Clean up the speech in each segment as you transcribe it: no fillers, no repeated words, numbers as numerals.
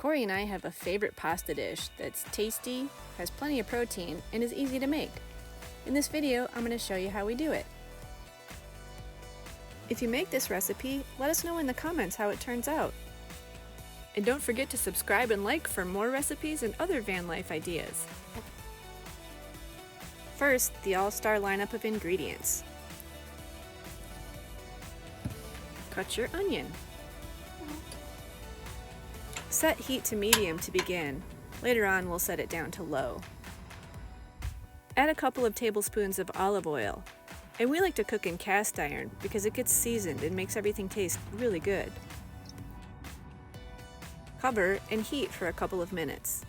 Corey and I have a favorite pasta dish that's tasty, has plenty of protein, and is easy to make. In this video, I'm going to show you how we do it. If you make this recipe, let us know in the comments how it turns out. And don't forget to subscribe and like for more recipes and other van life ideas. First, the all-star lineup of ingredients. Cut your onion. Set heat to medium to begin. Later on, we'll set it down to low. Add a couple of tablespoons of olive oil. And we like to cook in cast iron because it gets seasoned and makes everything taste really good. Cover and heat for a couple of minutes.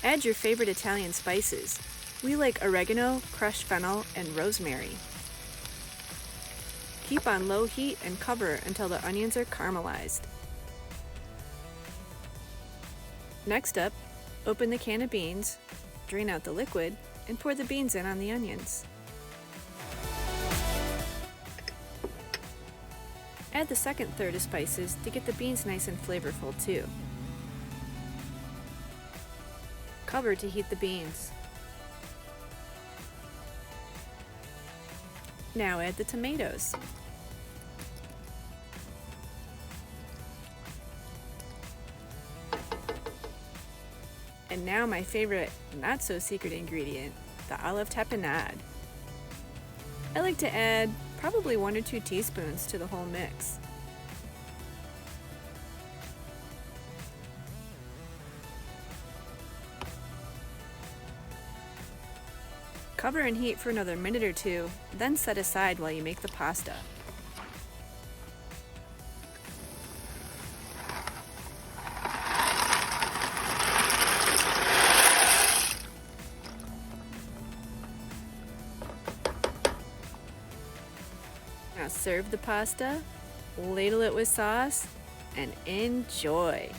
Add your favorite Italian spices. We like oregano, crushed fennel, and rosemary. Keep on low heat and cover until the onions are caramelized. Next up, open the can of beans, drain out the liquid, and pour the beans in on the onions. Add the second third of spices to get the beans nice and flavorful too. Cover to heat the beans. Now add the tomatoes. And now my favorite, not so secret ingredient, the olive tapenade. I like to add probably 1 or 2 teaspoons to the whole mix. Cover and heat for another minute or two, then set aside while you make the pasta. Now serve the pasta, ladle it with sauce, and enjoy!